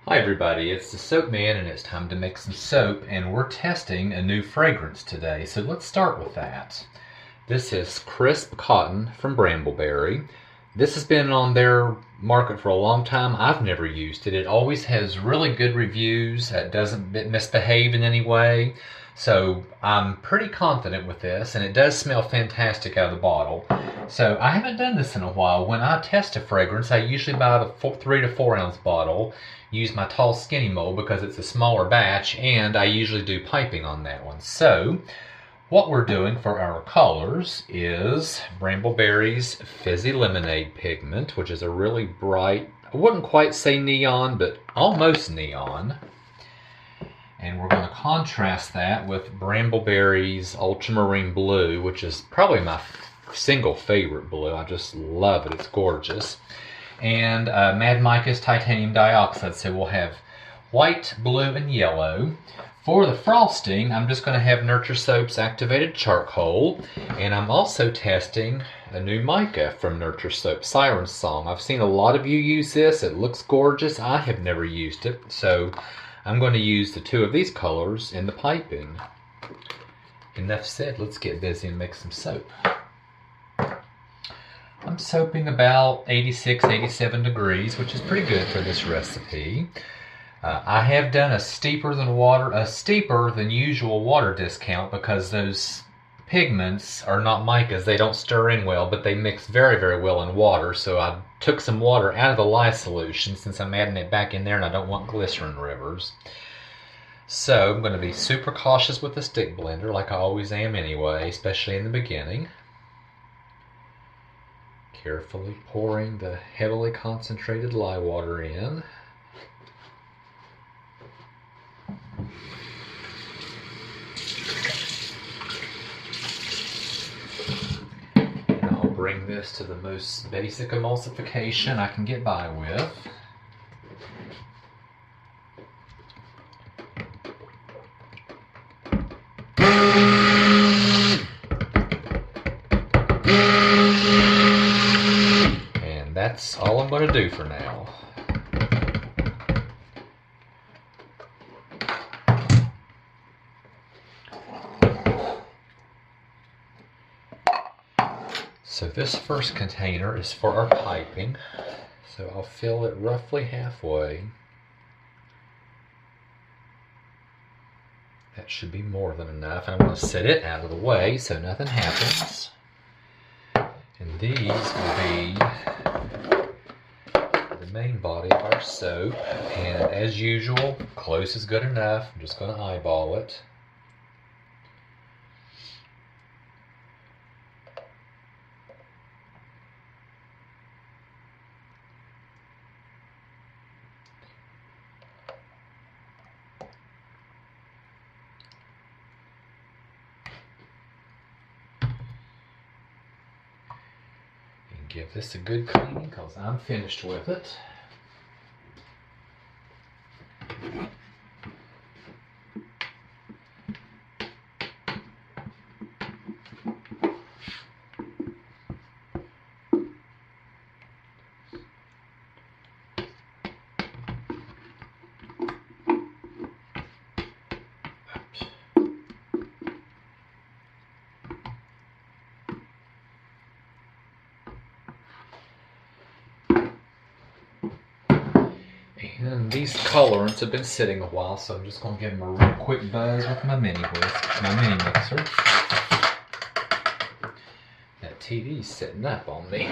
Hi everybody, it's the Soap Man and it's time to make some soap, and we're testing a new fragrance today, so let's start with that. This is Crisp Cotton from Brambleberry. This has been on their market for a long time. I've never used it. It always has really good reviews. It doesn't misbehave in any way. So I'm pretty confident with this, and it does smell fantastic out of the bottle. So I haven't done this in a while. When I test a fragrance, I usually buy the 3 to 4 ounce bottle, use my tall skinny mold because it's a smaller batch, and I usually do piping on that one. So what we're doing for our colors is Brambleberry's Fizzy Lemonade pigment, which is a really bright, I wouldn't quite say neon, but almost neon. And we're going to contrast that with Brambleberry's Ultramarine Blue, which is probably my single favorite blue. I just love it. It's gorgeous. And Mad Mica's Titanium Dioxide. So we'll have white, blue, and yellow. For the frosting, I'm just going to have Nurture Soap's Activated Charcoal. And I'm also testing a new mica from Nurture Soap, Siren Song. I've seen a lot of you use this. It looks gorgeous. I have never used it. So I'm going to use the two of these colors in the piping. Enough said, let's get busy and make some soap. I'm soaping about 86, 87 degrees, which is pretty good for this recipe. I have done a steeper than usual water discount because those pigments are not micas. They don't stir in well, but they mix very, very well in water. So I took some water out of the lye solution since I'm adding it back in there and I don't want glycerin rivers. So I'm going to be super cautious with the stick blender like I always am anyway, especially in the beginning. Carefully pouring the heavily concentrated lye water in. And I'll bring this to the most basic emulsification I can get by with. That's all I'm going to do for now. So this first container is for our piping. So I'll fill it roughly halfway. That should be more than enough. I'm going to set it out of the way so nothing happens. And these will be the main body of our soap, and as usual, close is good enough. I'm just going to eyeball it. Give this a good cleaning because I'm finished with it. And these colorants have been sitting a while, so I'm just going to give them a real quick buzz with my mini mixer. That TV's sitting up on me.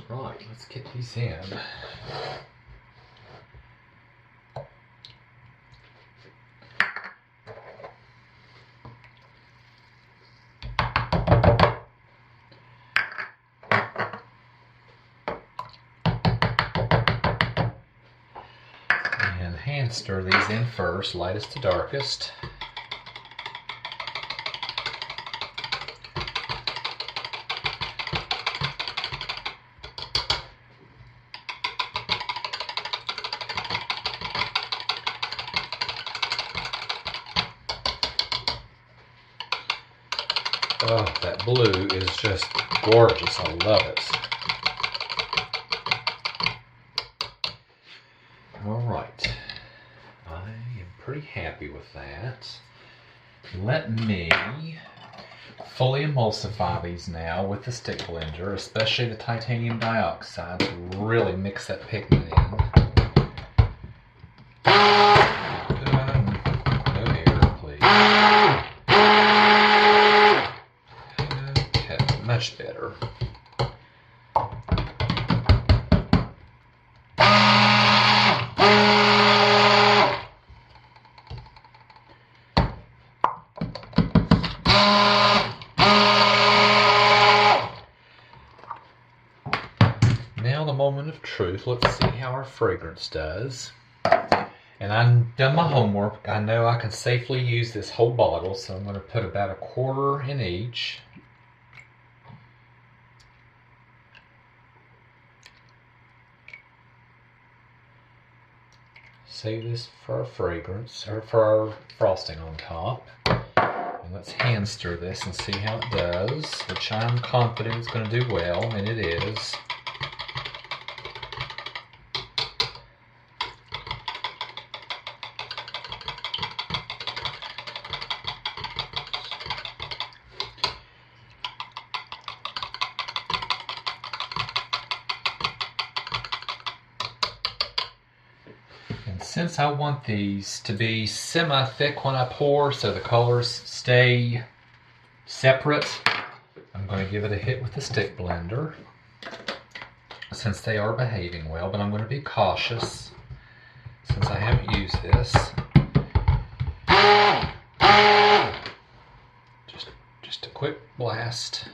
Right, let's get these in. And hand stir these in first, lightest to darkest. Oh, that blue is just gorgeous. I love it. All right. I am pretty happy with that. Let me fully emulsify these now with the stick blender, especially the titanium dioxide, to really mix that pigment in. No air, please. Okay, much better. Now the moment of truth. Let's see how our fragrance does. And I've done my homework. I know I can safely use this whole bottle, so I'm going to put about a quarter in each. Save this for our fragrance, or for our frosting on top. And let's hand stir this and see how it does, which I'm confident it's going to do well, and it is. Since I want these to be semi-thick when I pour so the colors stay separate, I'm going to give it a hit with the stick blender since they are behaving well, but I'm going to be cautious since I haven't used this. Just a quick blast.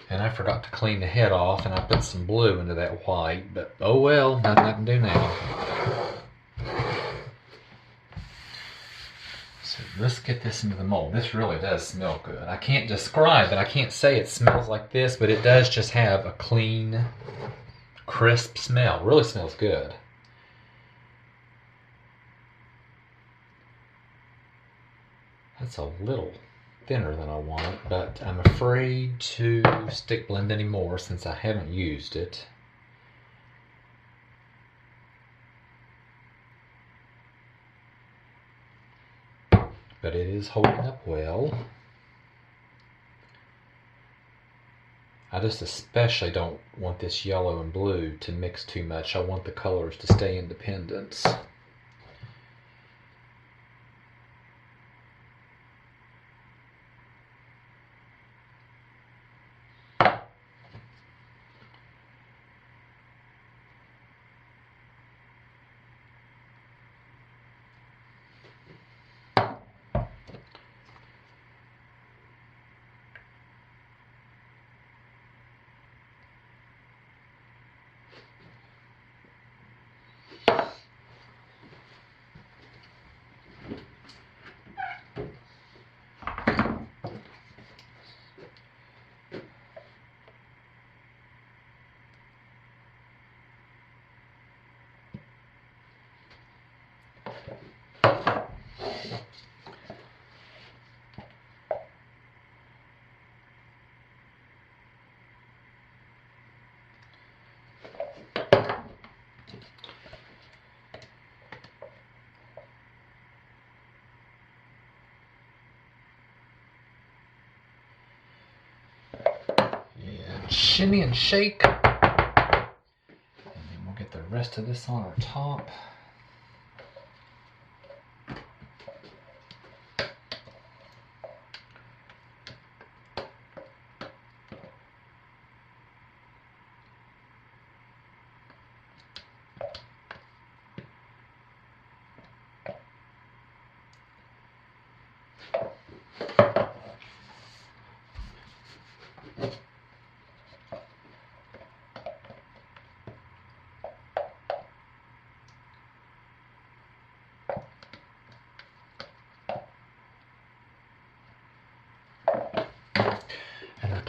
And I forgot to clean the head off, and I put some blue into that white, but oh well, nothing I can do now. So let's get this into the mold. This really does smell good. I can't describe it. I can't say it smells like this, but it does just have a clean, crisp smell. It really smells good. That's a little thinner than I want, but I'm afraid to stick blend anymore since I haven't used it. But it is holding up well. I just especially don't want this yellow and blue to mix too much. I want the colors to stay independent. Shimmy and shake, and then we'll get the rest of this on our top.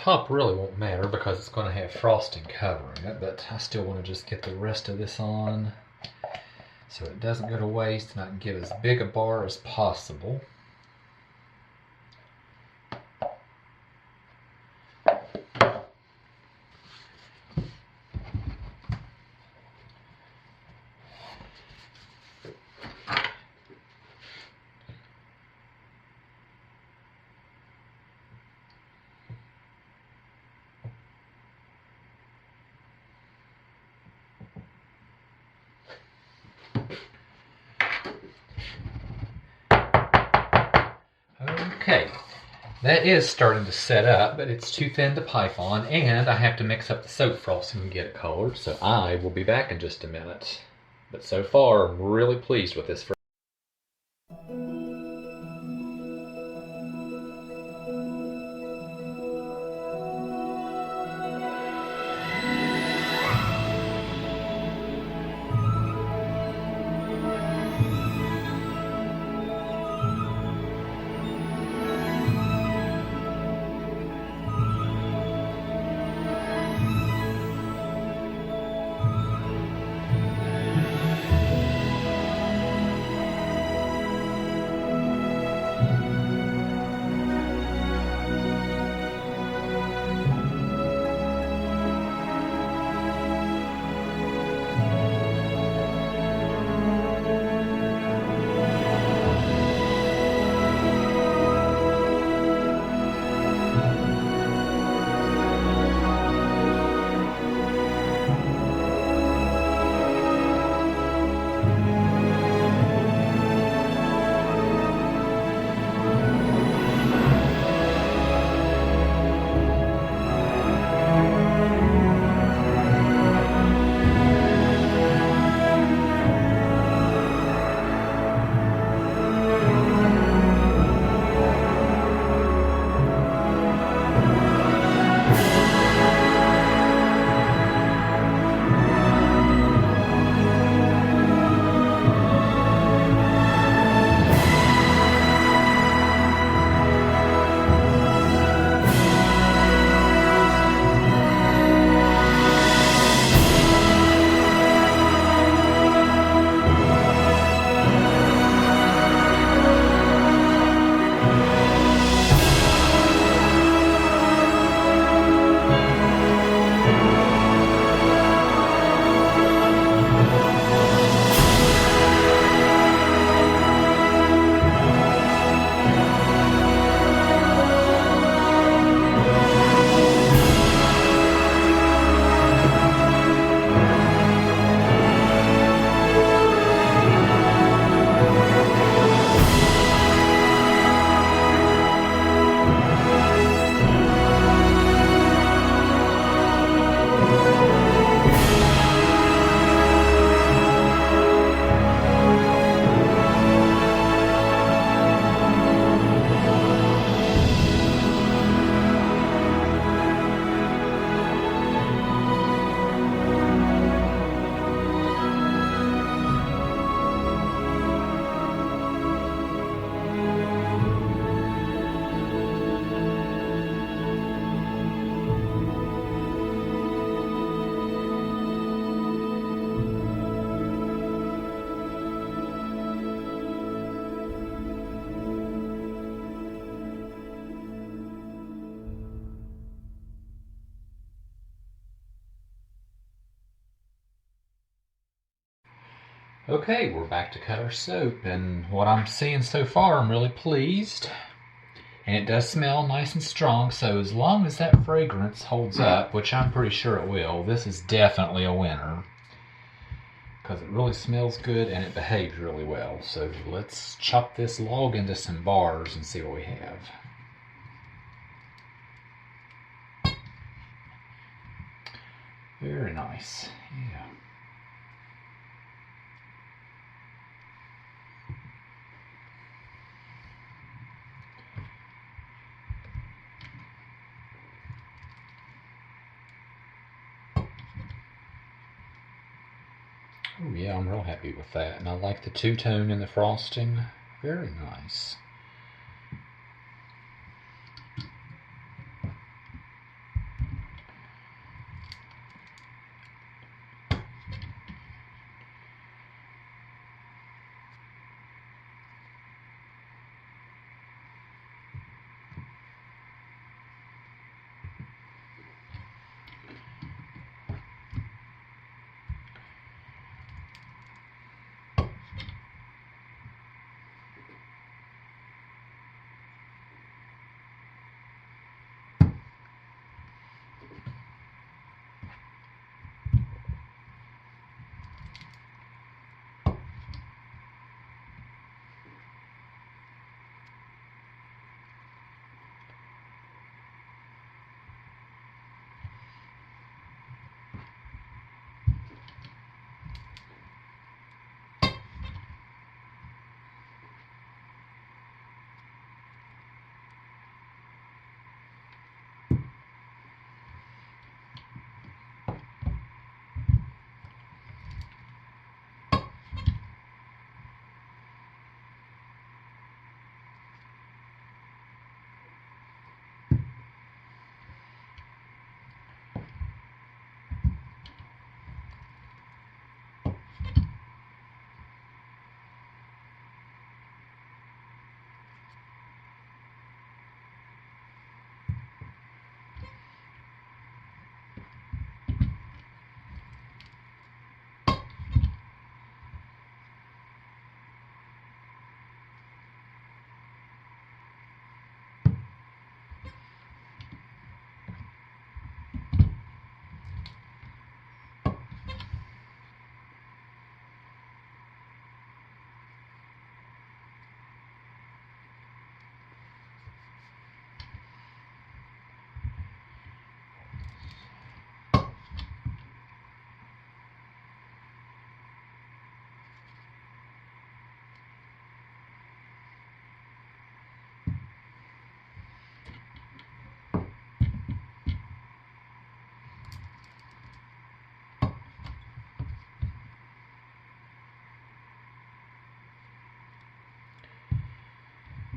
top really won't matter because it's going to have frosting covering it, but I still want to just get the rest of this on so it doesn't go to waste and I can give as big a bar as possible. Okay, that is starting to set up, but it's too thin to pipe on, and I have to mix up the soap frosting and get it colored, so I will be back in just a minute. But so far, I'm really pleased with this. Okay, we're back to cut our soap, and what I'm seeing so far, I'm really pleased. And it does smell nice and strong, so as long as that fragrance holds up, which I'm pretty sure it will, this is definitely a winner. Because it really smells good and it behaves really well. So let's chop this log into some bars and see what we have. Very nice, yeah. Oh yeah, I'm real happy with that. And I like the two-tone in the frosting. Very nice.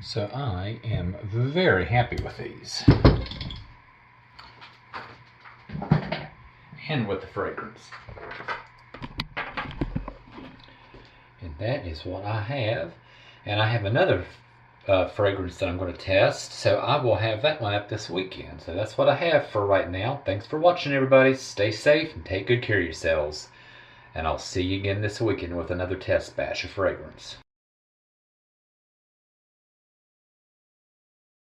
So I am very happy with these. And with the fragrance. And that is what I have. And I have another fragrance that I'm going to test, so I will have that one up this weekend. So that's what I have for right now. Thanks for watching, everybody. Stay safe and take good care of yourselves. And I'll see you again this weekend with another test batch of fragrance.